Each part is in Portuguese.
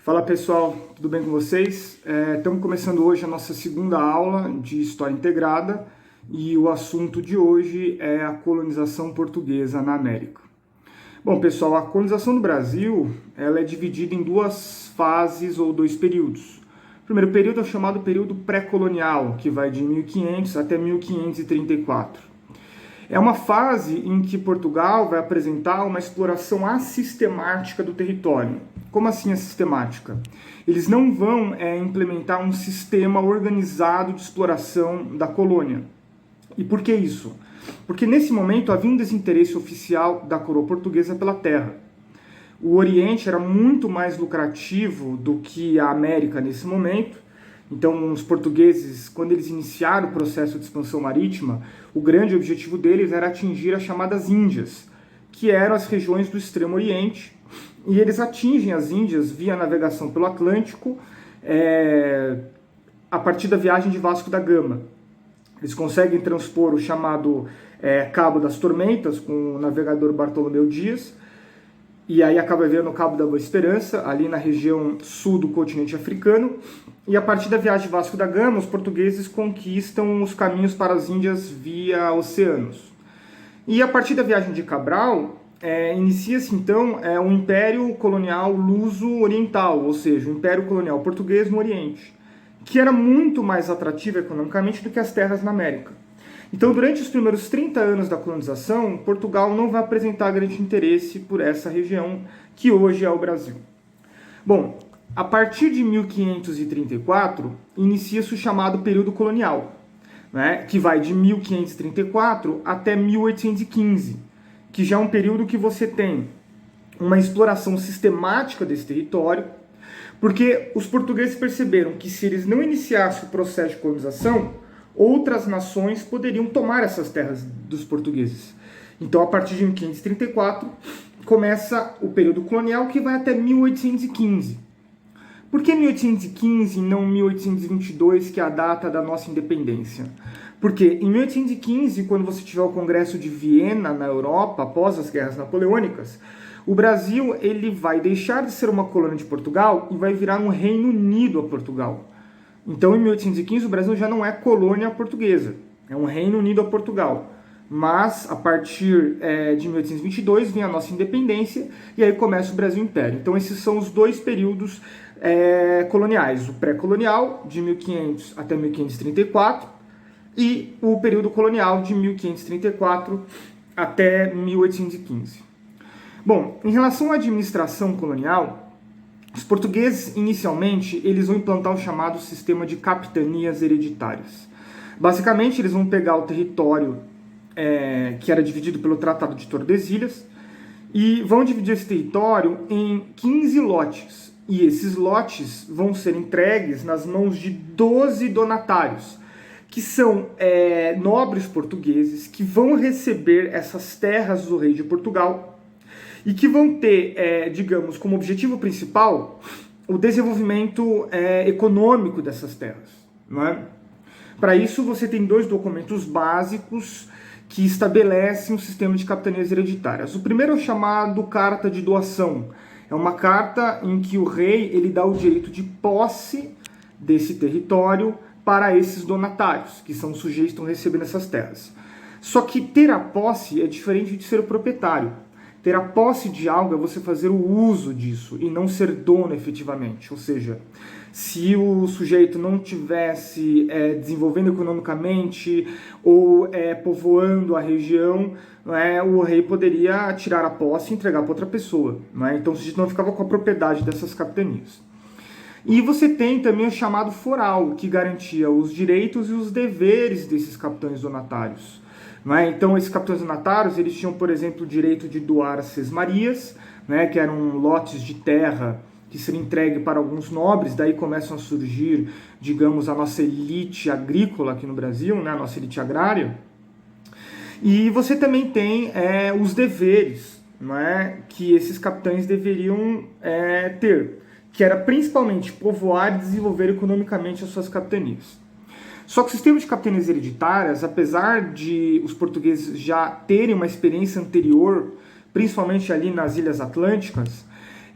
Fala pessoal, tudo bem com vocês? Estamos começando hoje a nossa segunda aula de História Integrada e o assunto de hoje é a colonização portuguesa na América. Bom pessoal, a colonização do Brasil ela é dividida em duas fases ou dois períodos. O primeiro período é o chamado período pré-colonial, que vai de 1500 até 1534. É uma fase em que Portugal vai apresentar uma exploração assistemática do território. Como assim assistemática? Eles não vão implementar um sistema organizado de exploração da colônia. E por que isso? Porque nesse momento havia um desinteresse oficial da coroa portuguesa pela terra. O Oriente era muito mais lucrativo do que a América nesse momento. Então, os portugueses, quando eles iniciaram o processo de expansão marítima, o grande objetivo deles era atingir as chamadas Índias, que eram as regiões do Extremo Oriente, e eles atingem as Índias via navegação pelo Atlântico, a partir da viagem de Vasco da Gama. Eles conseguem transpor o chamado Cabo das Tormentas com o navegador Bartolomeu Dias, e aí acaba vendo o Cabo da Boa Esperança, ali na região sul do continente africano. E a partir da viagem de Vasco da Gama, os portugueses conquistam os caminhos para as Índias via oceanos. E a partir da viagem de Cabral, inicia-se então um império colonial luso-oriental, ou seja, o império colonial português no Oriente, que era muito mais atrativo economicamente do que as terras na América. Então, durante os primeiros 30 anos da colonização, Portugal não vai apresentar grande interesse por essa região, que hoje é o Brasil. Bom, a partir de 1534, inicia-se o chamado período colonial, né, que vai de 1534 até 1815, que já é um período que você tem uma exploração sistemática desse território, porque os portugueses perceberam que se eles não iniciassem o processo de colonização, outras nações poderiam tomar essas terras dos portugueses. Então, a partir de 1534, começa o período colonial, que vai até 1815. Por que 1815 e não 1822, que é a data da nossa independência? Porque em 1815, quando você tiver o Congresso de Viena na Europa, após as guerras napoleônicas, o Brasil ele vai deixar de ser uma colônia de Portugal e vai virar um Reino Unido a Portugal. Então, em 1815, o Brasil já não é colônia portuguesa, é um Reino Unido a Portugal. Mas, a partir de 1822, vem a nossa independência e aí começa o Brasil Império. Então, esses são os dois períodos coloniais, o pré-colonial, de 1500 até 1534, e o período colonial, de 1534 até 1815. Bom, em relação à administração colonial, os portugueses, inicialmente, eles vão implantar o chamado sistema de capitanias hereditárias. Basicamente, eles vão pegar o território que era dividido pelo Tratado de Tordesilhas e vão dividir esse território em 15 lotes. E esses lotes vão ser entregues nas mãos de 12 donatários, que são nobres portugueses que vão receber essas terras do rei de Portugal e que vão ter, digamos, como objetivo principal o desenvolvimento econômico dessas terras, não é? Para isso, você tem dois documentos básicos que estabelecem um sistema de capitanias hereditárias. O primeiro é o chamado Carta de Doação. É uma carta em que o rei ele dá o direito de posse desse território para esses donatários, que são os sujeitos que estão recebendo essas terras. Só que ter a posse é diferente de ser o proprietário. Ter a posse de algo é você fazer o uso disso e não ser dono efetivamente. Ou seja, se o sujeito não estivesse desenvolvendo economicamente ou povoando a região, o rei poderia tirar a posse e entregar para outra pessoa. Então o sujeito não ficava com a propriedade dessas capitanias. E você tem também o chamado foral, que garantia os direitos e os deveres desses capitães donatários. Então, esses capitães donatários, eles tinham, por exemplo, o direito de doar as sesmarias, que eram lotes de terra que seriam entregues para alguns nobres, daí começam a surgir, digamos, a nossa elite agrícola aqui no Brasil, a nossa elite agrária. E você também tem os deveres que esses capitães deveriam ter, que era principalmente povoar e desenvolver economicamente as suas capitanias. Só que o sistema de capitanias hereditárias, apesar de os portugueses já terem uma experiência anterior, principalmente ali nas Ilhas Atlânticas,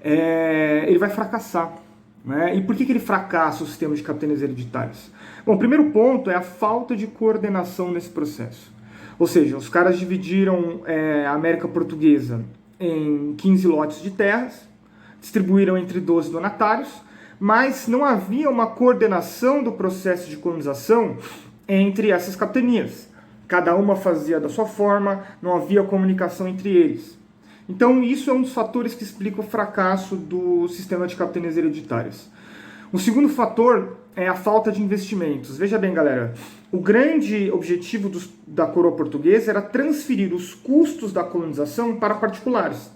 ele vai fracassar. né? E por que ele fracassa o sistema de capitanias hereditárias? Bom, o primeiro ponto é a falta de coordenação nesse processo. Ou seja, os caras dividiram a América Portuguesa em 15 lotes de terras, distribuíram entre 12 donatários, mas não havia uma coordenação do processo de colonização entre essas capitanias. Cada uma fazia da sua forma, não havia comunicação entre eles. Então isso é um dos fatores que explica o fracasso do sistema de capitanias hereditárias. O segundo fator é a falta de investimentos. Veja bem, galera, o grande objetivo da coroa portuguesa era transferir os custos da colonização para particulares.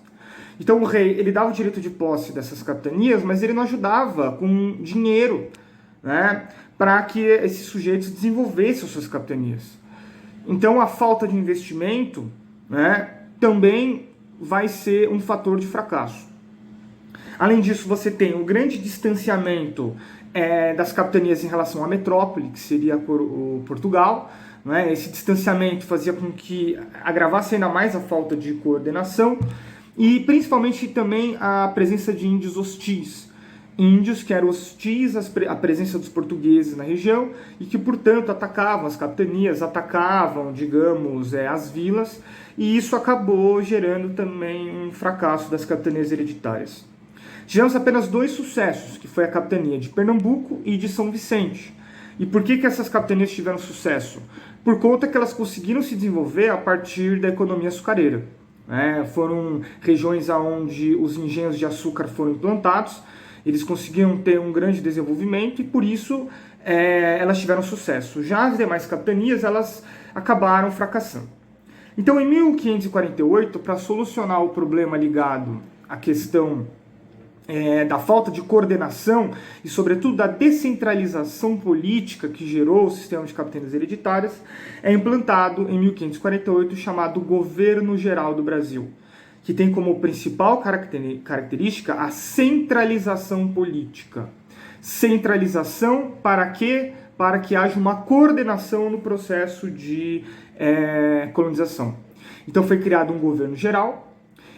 Então o rei, ele dava o direito de posse dessas capitanias, mas ele não ajudava com dinheiro, né, para que esses sujeitos desenvolvessem as suas capitanias. Então a falta de investimento, né, também vai ser um fator de fracasso. Além disso, você tem um grande distanciamento das capitanias em relação à metrópole, que seria o Portugal, né? Esse distanciamento fazia com que agravasse ainda mais a falta de coordenação e principalmente também a presença de índios hostis. Índios que eram hostis à presença dos portugueses na região e que, portanto, atacavam as capitanias, atacavam, digamos, as vilas, e isso acabou gerando também um fracasso das capitanias hereditárias. Tivemos apenas 2 sucessos, que foi a capitania de Pernambuco e de São Vicente. E por que essas capitanias tiveram sucesso? Por conta que elas conseguiram se desenvolver a partir da economia açucareira. Foram regiões onde os engenhos de açúcar foram implantados, eles conseguiram ter um grande desenvolvimento e por isso elas tiveram sucesso. Já as demais capitanias, elas acabaram fracassando. Então, em 1548, para solucionar o problema ligado à questão da falta de coordenação e, sobretudo, da descentralização política que gerou o sistema de capitanias hereditárias, é implantado em 1548 o chamado Governo Geral do Brasil, que tem como principal característica a centralização política. Centralização para quê? Para que haja uma coordenação no processo de colonização. Então foi criado um governo geral.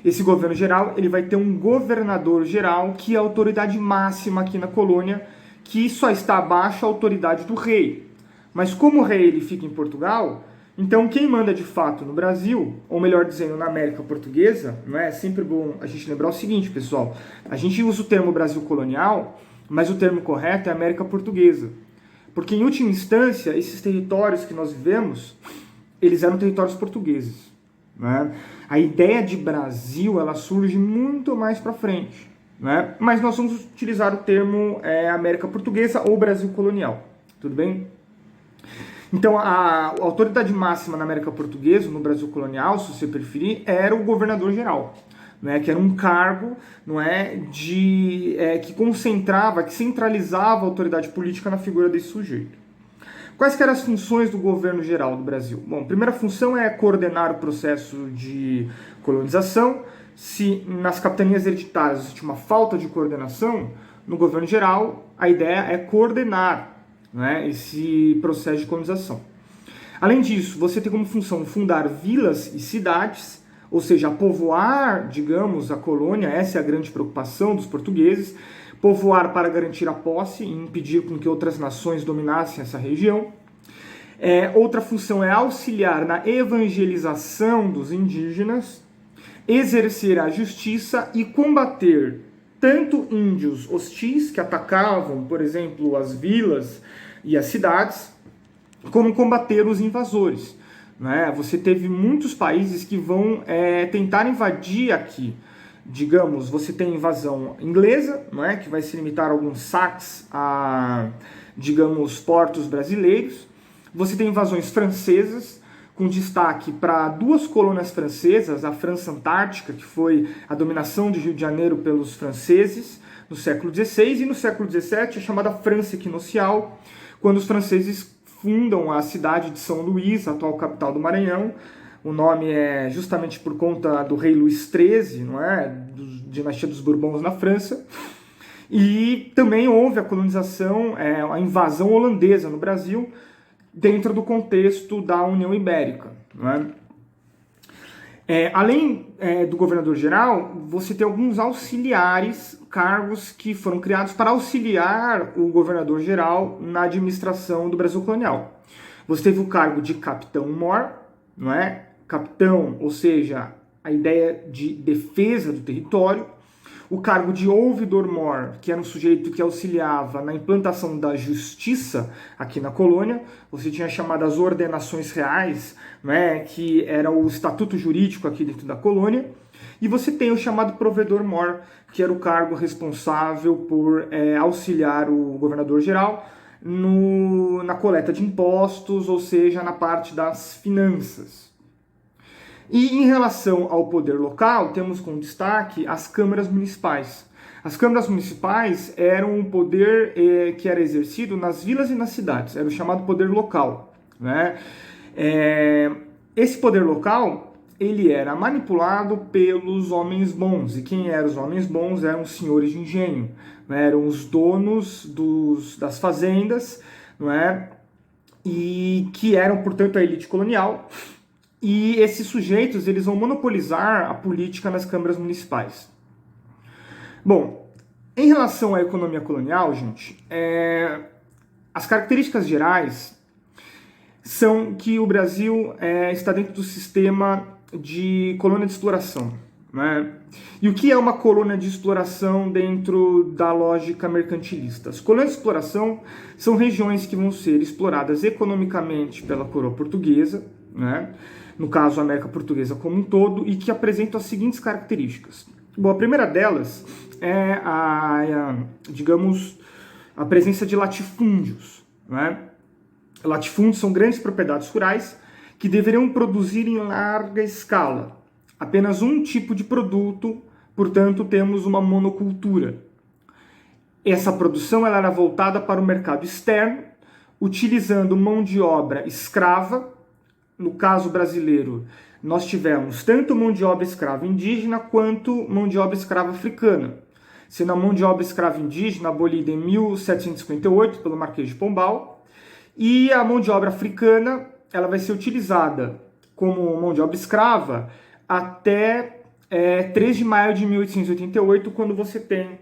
Esse governo geral, ele vai ter um governador geral, que é a autoridade máxima aqui na colônia, que só está abaixo da autoridade do rei. Mas como o rei ele fica em Portugal, então quem manda de fato no Brasil, ou melhor dizendo, na América Portuguesa, não é sempre bom a gente lembrar o seguinte, pessoal, a gente usa o termo Brasil colonial, mas o termo correto é América Portuguesa. Porque em última instância, esses territórios que nós vivemos, eles eram territórios portugueses. Né? A ideia de Brasil ela surge muito mais para frente, né? Mas nós vamos utilizar o termo América Portuguesa ou Brasil colonial, tudo bem? Então a autoridade máxima na América Portuguesa, no Brasil colonial, se você preferir, era o governador geral, né? Que era um cargo, não é, que concentrava, que centralizava a autoridade política na figura desse sujeito. Quais que eram as funções do governo geral do Brasil? Bom, a primeira função é coordenar o processo de colonização. Se nas capitanias hereditárias existe uma falta de coordenação, no governo geral a ideia é coordenar, né, esse processo de colonização. Além disso, você tem como função fundar vilas e cidades, ou seja, povoar, digamos, a colônia. Essa é a grande preocupação dos portugueses. Povoar para garantir a posse e impedir com que outras nações dominassem essa região. Outra função é auxiliar na evangelização dos indígenas, exercer a justiça e combater tanto índios hostis, que atacavam, por exemplo, as vilas e as cidades, como combater os invasores. Né? Você teve muitos países que vão tentar invadir aqui. Digamos, você tem invasão inglesa, não é? Que vai se limitar a alguns saques a, digamos, portos brasileiros. Você tem invasões francesas, com destaque para 2 colônias francesas, a França Antártica, que foi a dominação de Rio de Janeiro pelos franceses no século XVI, e no século XVII a chamada França Equinocial, quando os franceses fundam a cidade de São Luís, a atual capital do Maranhão. O nome é justamente por conta do rei Luís XIII, não é? Dinastia dos Bourbons na França. E também houve a colonização, a invasão holandesa no Brasil, dentro do contexto da União Ibérica. Não Além do governador-geral, você tem alguns auxiliares, cargos que foram criados para auxiliar o governador-geral na administração do Brasil colonial. Você teve o cargo de capitão-mor, não é? Capitão, ou seja, a ideia de defesa do território. O cargo de ouvidor-mor, que era um sujeito que auxiliava na implantação da justiça aqui na colônia. Você tinha chamadas ordenações reais, né, que era o estatuto jurídico aqui dentro da colônia. E você tem o chamado provedor-mor, que era o cargo responsável por auxiliar o governador-geral na coleta de impostos, ou seja, na parte das finanças. E em relação ao poder local, temos como destaque as câmaras municipais. As câmaras municipais eram um poder que era exercido nas vilas e nas cidades, era o chamado poder local, né? Esse poder local, ele era manipulado pelos homens bons. E quem eram os homens bons? Eram os senhores de engenho, né? Eram os donos das fazendas, não é? E que eram, portanto, a elite colonial. E esses sujeitos, eles vão monopolizar a política nas câmaras municipais. Bom, em relação à economia colonial, gente, as características gerais são que o Brasil está dentro do sistema de colônia de exploração, né? E o que é uma colônia de exploração dentro da lógica mercantilista? As colônias de exploração são regiões que vão ser exploradas economicamente pela coroa portuguesa, né? No caso a América Portuguesa como um todo, e que apresentam as seguintes características. Bom, a primeira delas é digamos, a presença de latifúndios, né? Latifúndios são grandes propriedades rurais que deveriam produzir em larga escala apenas um tipo de produto, portanto temos uma monocultura. Essa produção ela era voltada para o mercado externo, utilizando mão de obra escrava. No caso brasileiro, nós tivemos tanto mão de obra escrava indígena quanto mão de obra escrava africana, sendo a mão de obra escrava indígena abolida em 1758 pelo Marquês de Pombal, e a mão de obra africana ela vai ser utilizada como mão de obra escrava até 3 de maio de 1888, quando você tem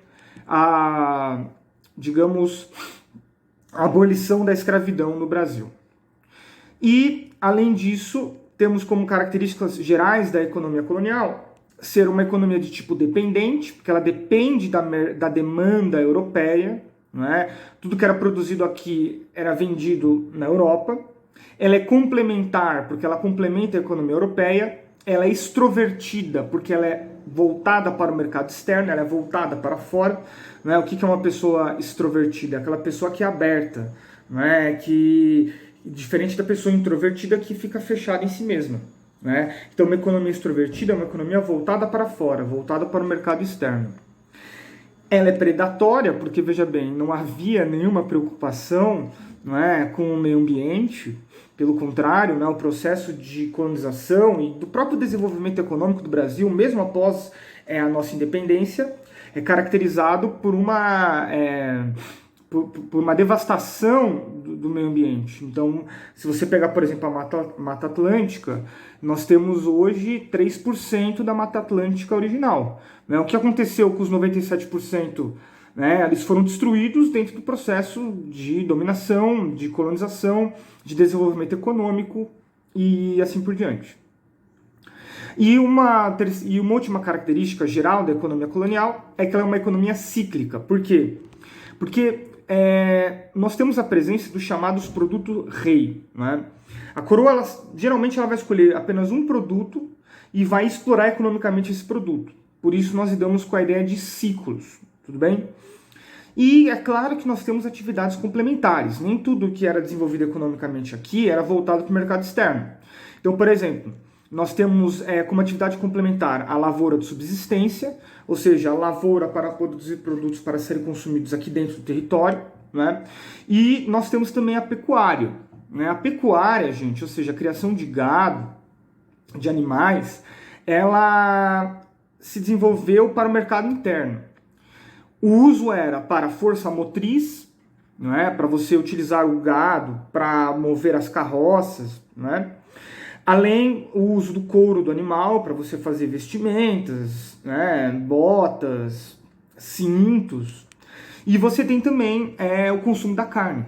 digamos, a abolição da escravidão no Brasil. E, além disso, temos como características gerais da economia colonial ser uma economia de tipo dependente, porque ela depende da demanda europeia, não é? Tudo que era produzido aqui era vendido na Europa. Ela é complementar, porque ela complementa a economia europeia. Ela é extrovertida, porque ela é voltada para o mercado externo, ela é voltada para fora. Não é? O que é uma pessoa extrovertida? Aquela pessoa que é aberta, não é? Diferente da pessoa introvertida que fica fechada em si mesma, né? Então, uma economia extrovertida é uma economia voltada para fora, voltada para o mercado externo. Ela é predatória porque, veja bem, não havia nenhuma preocupação, não é, com o meio ambiente. Pelo contrário, né, o processo de colonização e do próprio desenvolvimento econômico do Brasil, mesmo após a nossa independência, é caracterizado por uma devastação do meio ambiente. Então, se você pegar, por exemplo, a Mata Atlântica, nós temos hoje 3% da Mata Atlântica original. Né? O que aconteceu com os 97%? Né? Eles foram destruídos dentro do processo de dominação, de colonização, de desenvolvimento econômico e assim por diante. E uma última característica geral da economia colonial é que ela é uma economia cíclica. Por quê? Porque nós temos a presença dos chamados produtos rei. Né? A coroa, geralmente, ela vai escolher apenas um produto e vai explorar economicamente esse produto. Por isso, nós lidamos com a ideia de ciclos. Tudo bem? E é claro que nós temos atividades complementares. Nem tudo que era desenvolvido economicamente aqui era voltado para o mercado externo. Então, por exemplo, nós temos como atividade complementar a lavoura de subsistência, ou seja, a lavoura para produzir produtos para serem consumidos aqui dentro do território, né? E nós temos também a pecuária. Né? A pecuária, gente, ou seja, a criação de gado, de animais, ela se desenvolveu para o mercado interno. O uso era para força motriz, não é? Para você utilizar o gado para mover as carroças, não é? Além o uso do couro do animal para você fazer vestimentas, né, botas, cintos. E você tem também o consumo da carne.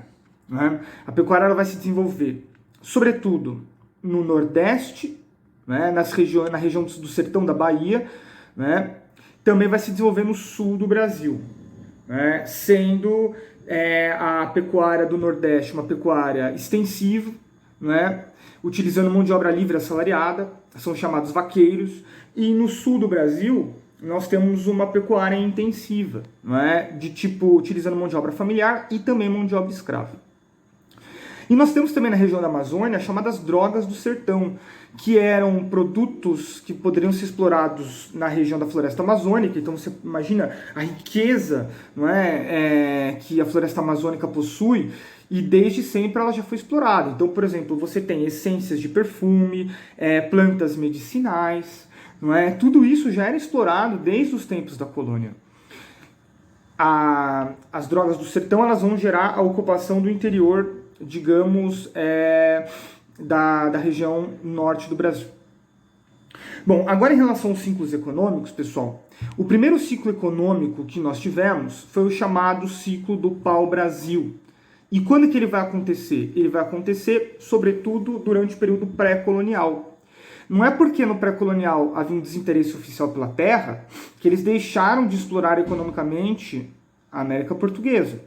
Né? A pecuária ela vai se desenvolver, sobretudo, no Nordeste, né, na região do sertão da Bahia, né? Também vai se desenvolver no sul do Brasil, né? Sendo a pecuária do Nordeste uma pecuária extensiva, né? Utilizando mão de obra livre assalariada, são chamados vaqueiros, e no sul do Brasil nós temos uma pecuária intensiva, não é? De tipo utilizando mão de obra familiar e também mão de obra escrava. E nós temos também na região da Amazônia chamadas drogas do sertão, que eram produtos que poderiam ser explorados na região da floresta amazônica. Então você imagina a riqueza, não é, que a floresta amazônica possui, e desde sempre ela já foi explorada. Então, por exemplo, você tem essências de perfume, plantas medicinais, não é? Tudo isso já era explorado desde os tempos da colônia. As drogas do sertão elas vão gerar a ocupação do interior, digamos, da região norte do Brasil. Bom, agora em relação aos ciclos econômicos, pessoal, o primeiro ciclo econômico que nós tivemos foi o chamado ciclo do pau-brasil. E quando que ele vai acontecer? Ele vai acontecer, sobretudo, durante o período pré-colonial. Não é porque no pré-colonial havia um desinteresse oficial pela terra que eles deixaram de explorar economicamente a América Portuguesa.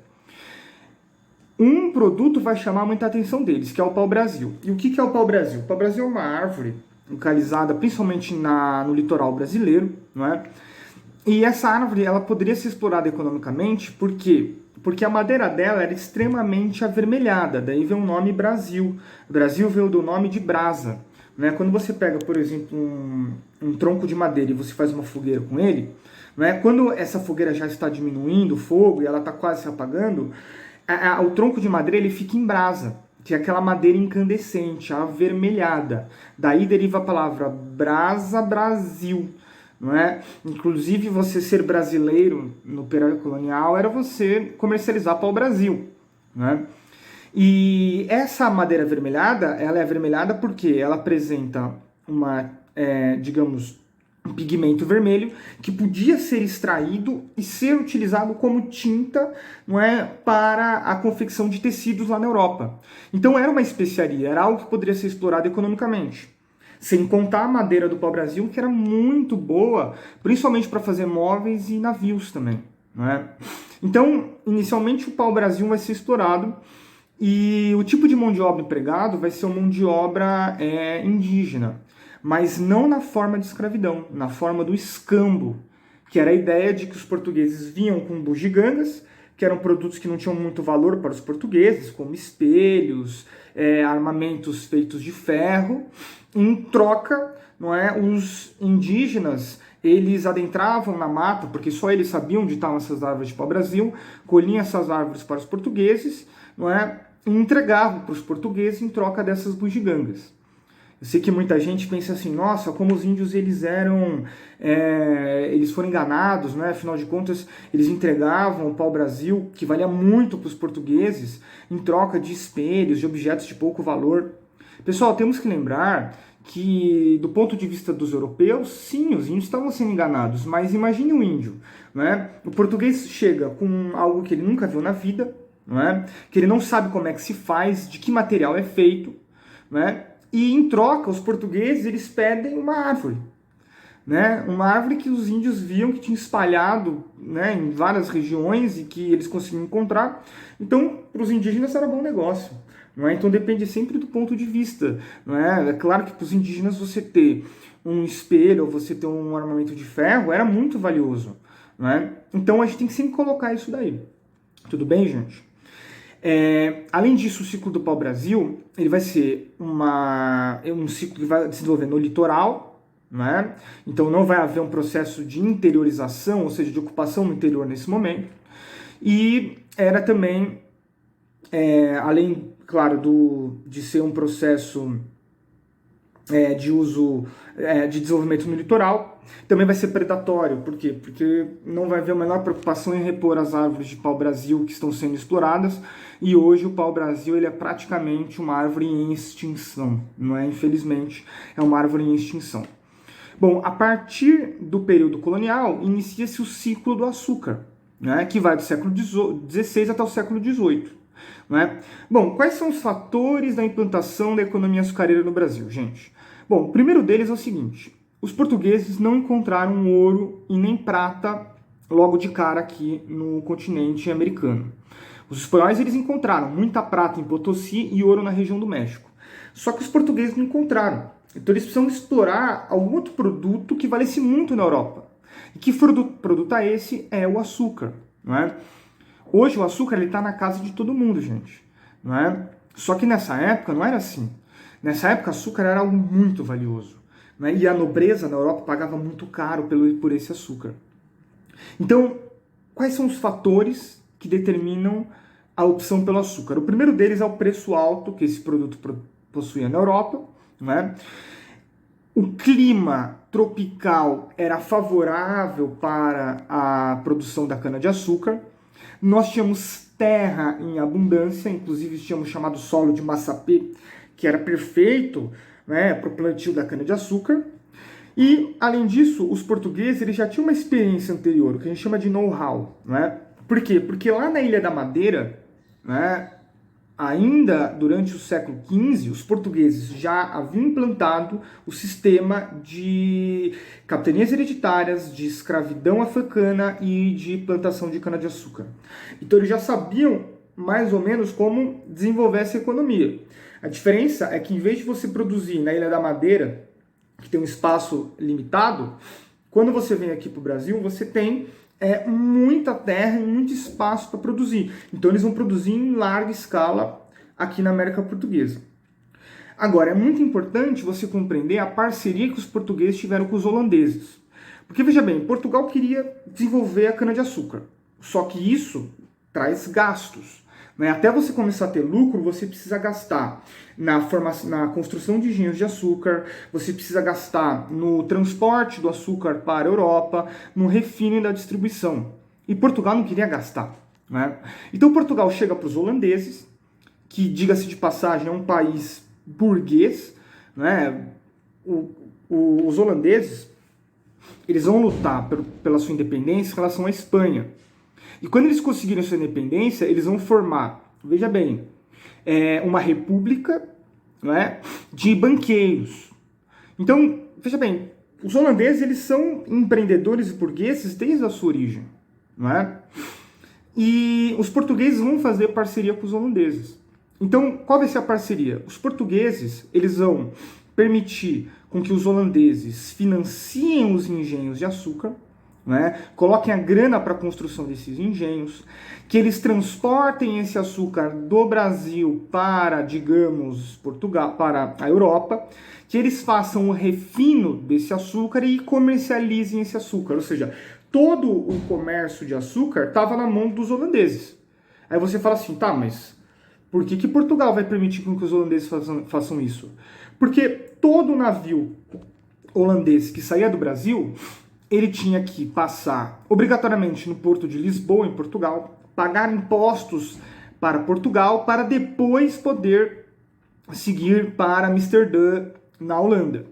Um produto vai chamar muita atenção deles, que é o pau-brasil. E o que é o pau-brasil? O pau-brasil é uma árvore localizada principalmente no litoral brasileiro, não é? E essa árvore ela poderia ser explorada economicamente, por quê? Porque a madeira dela era extremamente avermelhada, daí vem o nome Brasil. O Brasil veio do nome de brasa. Né? Quando você pega, por exemplo, um tronco de madeira e você faz uma fogueira com ele, né? Quando essa fogueira já está diminuindo o fogo e ela está quase se apagando, o tronco de madeira ele fica em brasa, que é aquela madeira incandescente, avermelhada. Daí deriva a palavra brasa Brasil. Não é? Inclusive, você ser brasileiro no período colonial era você comercializar para o Brasil. Né? E essa madeira avermelhada, ela é avermelhada porque ela apresenta digamos, um pigmento vermelho que podia ser extraído e ser utilizado como tinta, não é, para a confecção de tecidos lá na Europa. Então era uma especiaria, era algo que poderia ser explorado economicamente. Sem contar a madeira do pau-brasil, que era muito boa, principalmente para fazer móveis e navios também. Não é? Então, inicialmente o pau-brasil vai ser explorado e o tipo de mão de obra empregado vai ser uma mão de obra indígena, mas não na forma de escravidão, na forma do escambo, que era a ideia de que os portugueses vinham com bugigangas, que eram produtos que não tinham muito valor para os portugueses, como espelhos, armamentos feitos de ferro. Em troca, não é, os indígenas eles adentravam na mata, porque só eles sabiam onde estavam essas árvores de pau-brasil, colhiam essas árvores para os portugueses, não é, e entregavam para os portugueses em troca dessas bugigangas. Eu sei que muita gente pensa assim, nossa, como os índios eles foram enganados, né? Afinal de contas, eles entregavam o pau-brasil, que valia muito para os portugueses, em troca de espelhos, de objetos de pouco valor. Pessoal, temos que lembrar que, do ponto de vista dos europeus, sim, os índios estavam sendo enganados, mas imagine um índio, né? O português chega com algo que ele nunca viu na vida, não é? Que ele não sabe como é que se faz, de que material é feito, né? E em troca, os portugueses eles pedem uma árvore, né? Uma árvore que os índios viam que tinha espalhado, né, em várias regiões e que eles conseguiam encontrar. Então, para os indígenas era bom negócio. Não é? Então depende sempre do ponto de vista. Não é? É claro que para os indígenas você ter um espelho ou você ter um armamento de ferro era muito valioso. Não é? Então a gente tem que sempre colocar isso daí. Tudo bem, gente? Além disso, o ciclo do pau-brasil ele vai ser um ciclo que vai se desenvolver no litoral. Não é? Então não vai haver um processo de interiorização, ou seja, de ocupação no interior nesse momento. E era também, além, claro, de ser um processo de uso, de desenvolvimento no litoral. Também vai ser predatório, por quê? Porque não vai haver a menor preocupação em repor as árvores de pau-brasil que estão sendo exploradas, e hoje o pau-brasil ele é praticamente uma árvore em extinção, não é? Infelizmente, é uma árvore em extinção. Bom, a partir do período colonial, inicia-se o ciclo do açúcar, né, que vai do século XVI até o século XVIII. Né? Bom, quais são os fatores da implantação da economia açucareira no Brasil, gente? Bom, o primeiro deles é o seguinte: os portugueses não encontraram ouro e nem prata logo de cara aqui no continente americano. Os espanhóis eles encontraram muita prata em Potosí e ouro na região do México. Só que os portugueses não encontraram. Então eles precisam explorar algum outro produto que valesse muito na Europa. E que produto é esse? É o açúcar. Não é? Hoje o açúcar está na casa de todo mundo, gente. Não é? Só que nessa época não era assim. Nessa época, açúcar era algo muito valioso. Né? E a nobreza na Europa pagava muito caro por esse açúcar. Então, quais são os fatores que determinam a opção pelo açúcar? O primeiro deles é o preço alto que esse produto possuía na Europa. Né? O clima tropical era favorável para a produção da cana-de-açúcar. Nós tínhamos terra em abundância, inclusive tínhamos chamado solo de massapê, que era perfeito, né, para o plantio da cana-de-açúcar. E, além disso, os portugueses eles já tinham uma experiência anterior, o que a gente chama de know-how. Né? Por quê? Porque lá na Ilha da Madeira, né, ainda durante o século XV, os portugueses já haviam implantado o sistema de capitanias hereditárias, de escravidão africana e de plantação de cana-de-açúcar. Então eles já sabiam mais ou menos como desenvolver essa economia. A diferença é que em vez de você produzir na Ilha da Madeira, que tem um espaço limitado, quando você vem aqui para o Brasil, você tem muita terra e muito espaço para produzir. Então eles vão produzir em larga escala aqui na América Portuguesa. Agora, é muito importante você compreender a parceria que os portugueses tiveram com os holandeses. Porque, veja bem, Portugal queria desenvolver a cana-de-açúcar. Só que isso traz gastos. Né? Até você começar a ter lucro, você precisa gastar na construção de engenhos de açúcar, você precisa gastar no transporte do açúcar para a Europa, no refino e na distribuição. E Portugal não queria gastar. Né? Então Portugal chega para os holandeses, que, diga-se de passagem, é um país burguês. Né? Os holandeses eles vão lutar pela sua independência em relação à Espanha. E quando eles conseguirem sua independência, eles vão formar, veja bem, uma república, né, de banqueiros. Então, veja bem, os holandeses eles são empreendedores burgueses desde a sua origem. Não é? E os portugueses vão fazer parceria com os holandeses. Então, qual vai ser a parceria? Os portugueses eles vão permitir com que os holandeses financiem os engenhos de açúcar, né? Coloquem a grana para a construção desses engenhos, que eles transportem esse açúcar do Brasil para, digamos, Portugal, para a Europa, que eles façam o refino desse açúcar e comercializem esse açúcar. Ou seja, todo o comércio de açúcar estava na mão dos holandeses. Aí você fala assim, tá, mas por que Portugal vai permitir que os holandeses façam isso? Porque todo navio holandês que saía do Brasil, ele tinha que passar obrigatoriamente no porto de Lisboa, em Portugal, pagar impostos para Portugal, para depois poder seguir para Amsterdã, na Holanda.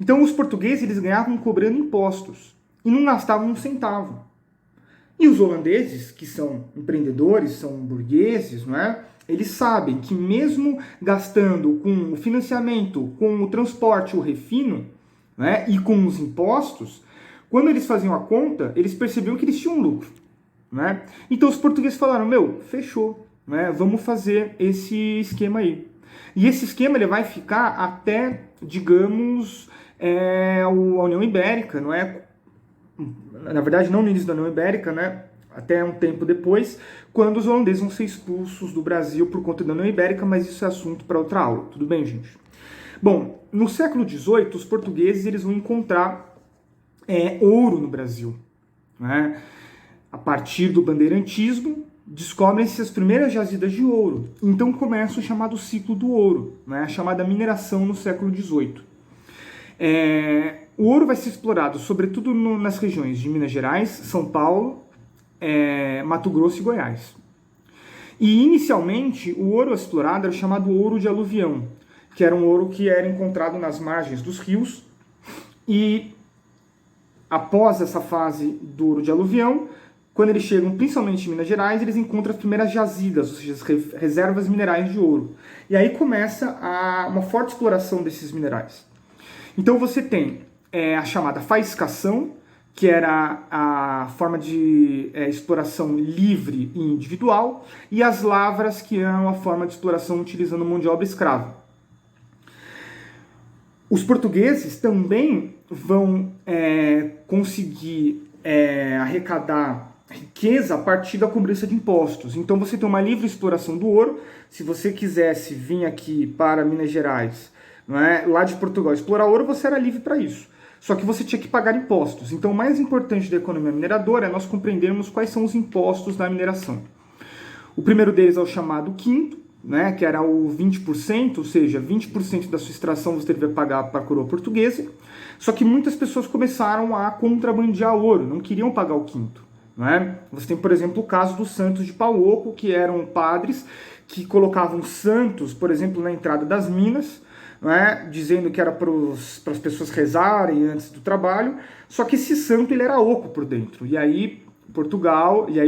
Então os portugueses eles ganhavam cobrando impostos e não gastavam um centavo. E os holandeses, que são empreendedores, são burgueses, não é? Eles sabem que mesmo gastando com o financiamento, com o transporte, o refino, né, e com os impostos, quando eles faziam a conta, eles percebiam que eles tinham lucro. Né? Então os portugueses falaram, fechou, né? Vamos fazer esse esquema aí. E esse esquema ele vai ficar até, digamos, a União Ibérica, não é? Na verdade, não no início da União Ibérica, né? Até um tempo depois, quando os holandeses vão ser expulsos do Brasil por conta da União Ibérica, mas isso é assunto para outra aula, tudo bem, gente? Bom, no século XVIII, os portugueses eles vão encontrar ouro no Brasil. Né? A partir do bandeirantismo, descobrem-se as primeiras jazidas de ouro. Então começa o chamado ciclo do ouro, né? A chamada mineração no século XVIII. O ouro vai ser explorado sobretudo nas regiões de Minas Gerais, São Paulo, Mato Grosso e Goiás. E inicialmente o ouro explorado era chamado ouro de aluvião, que era um ouro que era encontrado nas margens dos rios, e após essa fase do ouro de aluvião, quando eles chegam principalmente em Minas Gerais, eles encontram as primeiras jazidas, ou seja, as reservas minerais de ouro. E aí começa uma forte exploração desses minerais. Então você tem a chamada faiscação, que era a forma de exploração livre e individual, e as lavras, que eram a forma de exploração utilizando mão de obra escrava. Os portugueses também vão conseguir arrecadar riqueza a partir da cobrança de impostos. Então você tem uma livre exploração do ouro. Se você quisesse vir aqui para Minas Gerais, não é, lá de Portugal, explorar ouro, você era livre para isso. Só que você tinha que pagar impostos. Então o mais importante da economia mineradora é nós compreendermos quais são os impostos da mineração. O primeiro deles é o chamado quinto, né, que era o 20%, ou seja, 20% da sua extração você deveria pagar para a coroa portuguesa. Só que muitas pessoas começaram a contrabandear ouro, não queriam pagar o quinto. Você tem, por exemplo, o caso dos santos de pau oco, que eram padres que colocavam santos, por exemplo, na entrada das minas, dizendo que era para as pessoas rezarem antes do trabalho, só que esse santo ele era oco por dentro. E aí Portugal, e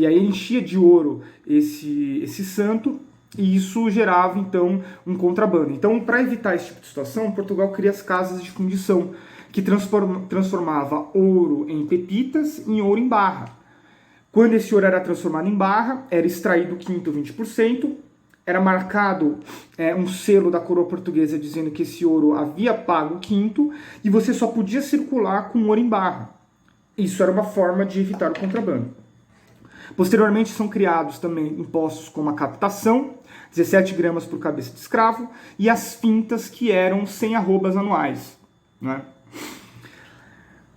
aí enchia de ouro esse santo, e isso gerava então um contrabando. Então, para evitar esse tipo de situação, Portugal cria as casas de fundição, que transformava ouro em pepitas e ouro em barra. Quando esse ouro era transformado em barra, era extraído o quinto 20%, era marcado um selo da coroa portuguesa dizendo que esse ouro havia pago o quinto, e você só podia circular com ouro em barra. Isso era uma forma de evitar o contrabando. Posteriormente são criados também impostos como a captação, 17 gramas por cabeça de escravo, e as fintas, que eram 100 arrobas anuais.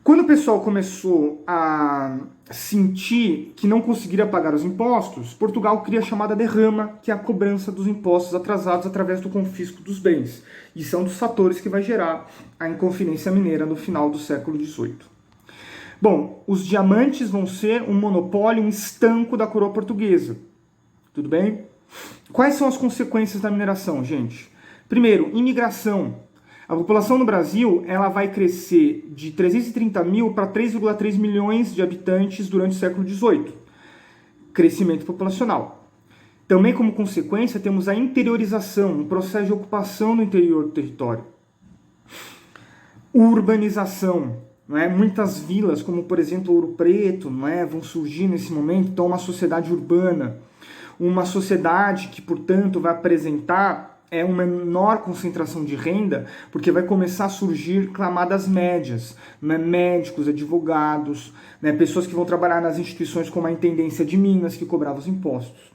Quando o pessoal começou a sentir que não conseguiria pagar os impostos, Portugal cria a chamada derrama, que é a cobrança dos impostos atrasados através do confisco dos bens. E são dos fatores que vai gerar a Inconfidência Mineira no final do século XVIII. Bom, os diamantes vão ser um monopólio, um estanco da coroa portuguesa. Tudo bem? Quais são as consequências da mineração, gente? Primeiro, imigração. A população no Brasil ela vai crescer de 330 mil para 3,3 milhões de habitantes durante o século XVIII. Crescimento populacional. Também, como consequência, temos a interiorização, um processo de ocupação no interior do território. Urbanização. Muitas vilas, como por exemplo Ouro Preto, vão surgir nesse momento. Então, uma sociedade urbana. Uma sociedade que, portanto, vai apresentar uma menor concentração de renda, porque vai começar a surgir camadas médias, médicos, advogados, pessoas que vão trabalhar nas instituições como a Intendência de Minas, que cobrava os impostos.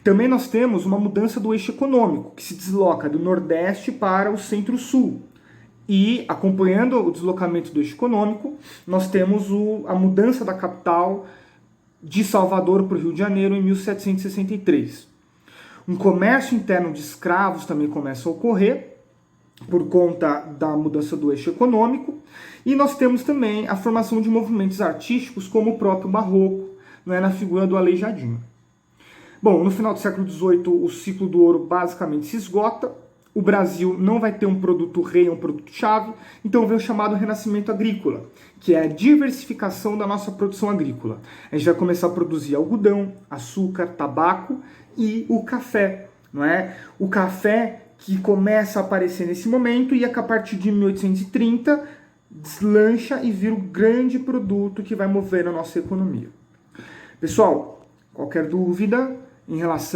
Também nós temos uma mudança do eixo econômico, que se desloca do Nordeste para o Centro-Sul. E, acompanhando o deslocamento do eixo econômico, nós temos a mudança da capital de Salvador para o Rio de Janeiro em 1763. Um comércio interno de escravos também começa a ocorrer por conta da mudança do eixo econômico. E nós temos também a formação de movimentos artísticos como o próprio Barroco, na figura do Aleijadinho. Bom, no final do século XVIII o ciclo do ouro basicamente se esgota. O Brasil não vai ter um produto rei, um produto-chave, então vem o chamado renascimento agrícola, que é a diversificação da nossa produção agrícola. A gente vai começar a produzir algodão, açúcar, tabaco e o café, O café que começa a aparecer nesse momento e que a partir de 1830 deslancha e vira o grande produto que vai mover a nossa economia. Pessoal, qualquer dúvida em relação